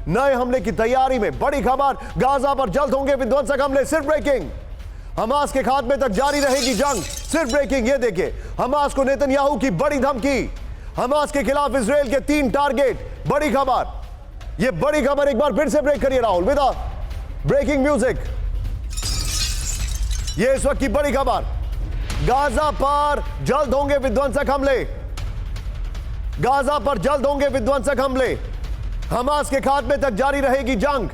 नए हमले की तैयारी में। बड़ी खबर, गाजा पर जल्द होंगे विध्वंसक हमले। सिर्फ ब्रेकिंग, हमास के खात्मे तक जारी रहेगी जंग। सिर्फ ब्रेकिंग, ये देखिए, हमास को नेतन्याहू की बड़ी धमकी। हमास के खिलाफ इजराइल के 3 टारगेट। बड़ी खबर, ये बड़ी खबर। एक बार फिर से ब्रेक करिए राहुल, विद ब्रेकिंग म्यूजिक। ये इस वक्त की बड़ी खबर, गाजा पर जल्द होंगे विध्वंसक हमले। गाजा पर जल्द होंगे विध्वंसक हमले। हमास के खात्मे तक जारी रहेगी जंग।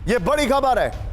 यह बड़ी खबर है।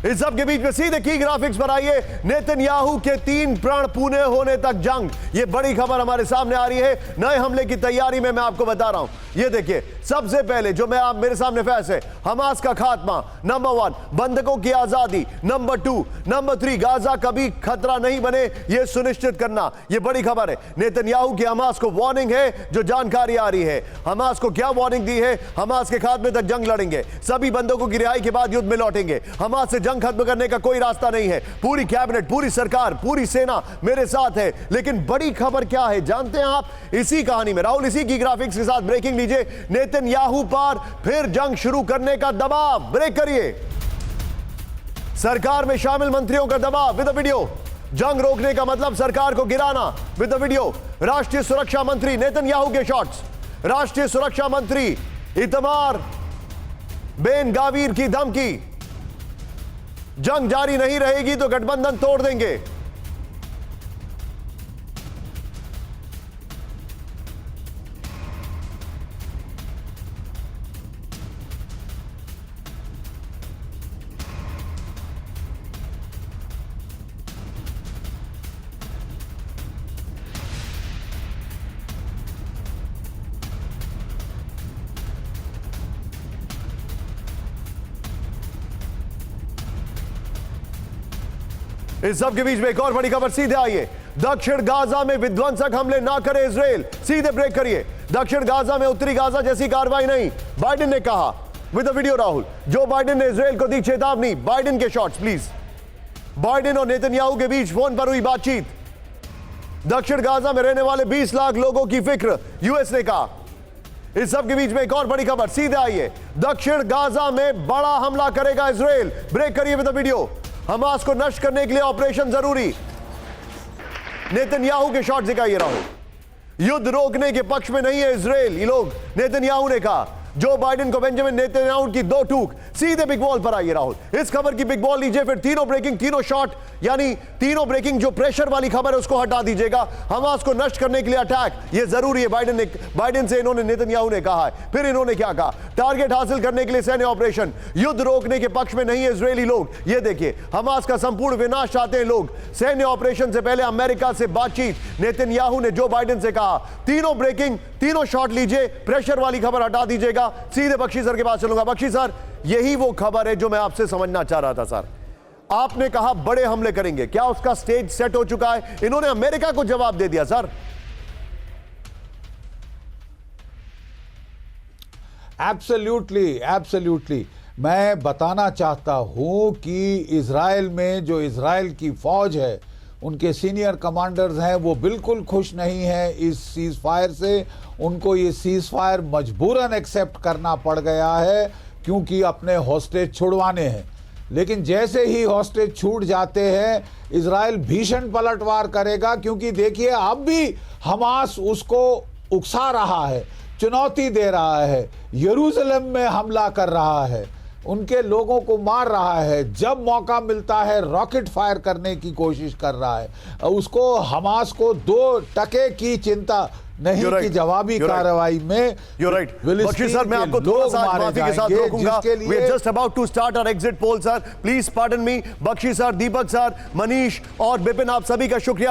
इस सब के बीच में सीधे की ग्राफिक्स पर आइए, नेतन्याहू के 3 प्राण पुणे होने तक जंग। यह बड़ी खबर हमारे सामने आ रही है। नए हमले की तैयारी में मैं आपको बता रहा हूं। यह देखिए, सबसे पहले जो मेरे सामने फैस है, हमास का खात्मा। नंबर 1, बंधकों की आजादी। नंबर 2, नंबर 3, गाजा कभी खतरा नहीं बने, यह सुनिश्चित करना। यह बड़ी खबर है। नेतन्याहू की हमास को वार्निंग है, जो जानकारी आ रही है। हमास को क्या वार्निंग दी है? हमास के खात्मे तक जंग लड़ेंगे, सभी बंधकों की रिहाई के बाद युद्ध में लौटेंगे। हमास से जंग खत्म करने का कोई रास्ता नहीं है। पूरी कैबिनेट, पूरी सरकार, पूरी सेना मेरे साथ है। लेकिन बड़ी खबर क्या है जानते हैं आप? इसी कहानी में राहुल, इसी की ग्राफिक्स के साथ ब्रेकिंग लीजिए। नेतन्याहू पर फिर जंग शुरू करने का दबाव। ब्रेक करिए। सरकार में शामिल मंत्रियों का दबाव विद द वीडियो। जंग रोकने का मतलब सरकार को गिराना विद द वीडियो। राष्ट्रीय सुरक्षा मंत्री नेतन्याहू के शॉट्स। राष्ट्रीय सुरक्षा मंत्री इतमार बेन गावीर की धमकी, जंग जारी नहीं रहेगी तो गठबंधन तोड़ देंगे। इस सब के बीच में एक और बड़ी खबर सीधे आई है। दक्षिण गाजा में विध्वंसक हमले ना करे इजराइल। सीधे ब्रेक करिए। दक्षिण गाजा में उत्तरी गाजा जैसी कार्रवाई नहीं, बाइडेन ने कहा with the video Rahul. Joe Biden ने इजराइल को दी चेतावनी। बाइडेन के शॉट्स प्लीज। बाइडेन और नेतन्याहू के बीच फोन पर हुई बातचीत। दक्षिण गाजा में रहने वाले 20 लाख लोगों की फिक्र, यूएस ने कहा। इस सब के बीच में एक और बड़ी खबर सीधे आई है। दक्षिण गाजा में बड़ा हमला करेगा इजराइल। ब्रेक करिए विद द वीडियो। हमास को नष्ट करने के लिए ऑपरेशन जरूरी। नेतन्याहू के शॉट दिखाइए राहुल। युद्ध रोकने के पक्ष में नहीं है इजराइल, ये लोग, नेतन्याहू ने कहा। जो बाइडेन को बेंजामिन नेतन्याहू की 2 टूक। सीधे बिग बॉल पर आइए राहुल। इस खबर की बिग बॉल लीजिए, फिर तीनों ब्रेकिंग, तीनों शॉट, यानी तीनों ब्रेकिंग जो प्रेशर वाली खबर है उसको हटा दीजिएगा। हमास को नष्ट करने के लिए अटैक, ये जरूरी है। बाइडेन से इन्होंने, नेतन्याहू ने कहा है। फिर इन्होंने क्या कहा? टारगेट हासिल करने के लिए सैन्य ऑपरेशन। युद्ध रोकने के पक्ष में नहीं है इजरायली लोग। ये देखिए, हमास का संपूर्ण विनाश चाहते हैं लोग। सैन्य ऑपरेशन से पहले अमेरिका से बातचीत। नेतन्याहू ने जो बाइडेन से कहा। तीनों ब्रेकिंग, तीनों शॉट लीजिए, प्रेशर वाली खबर हटा दीजिएगा। सीधे बख्शी सर के पास चलूंगा। बख्शी सर, यही वो खबर है जो मैं आपसे समझना चाह रहा था सर। आपने कहा बड़े हमले करेंगे, क्या उसका स्टेज सेट हो चुका है? इन्होंने अमेरिका को जवाब दे दिया सर। Absolutely, absolutely. मैं बताना चाहता हूं कि इजराइल में जो इजराइल की फौज है, उनके सीनियर कमांडर्स हैं, वो बिल्कुल खुश नहीं है इस सीज फायर से। उनको ये सीज फायर मजबूरन एक्सेप्ट करना पड़ गया है, क्योंकि अपने हॉस्टेज छुड़वाने हैं। लेकिन जैसे ही हॉस्टेज छूट जाते हैं, इजराइल भीषण पलटवार करेगा, क्योंकि देखिए अब भी हमास उसको उकसा रहा है, चुनौती दे रहा है, यरूशलेम में हमला कर रहा है, उनके लोगों को मार रहा है। जब मौका मिलता है रॉकेट फायर करने की कोशिश कर रहा है। उसको, हमास को 2 टके की चिंता नहीं कि जवाबी कार्रवाई में बख्शी सर, मैं आपको थोड़ा सा माफी के साथ रोकूंगा। We are just about to start our exit poll, sir. Please pardon me. Bakshi sir, Deepak sir, Manish और बिपिन, आप सभी का शुक्रिया।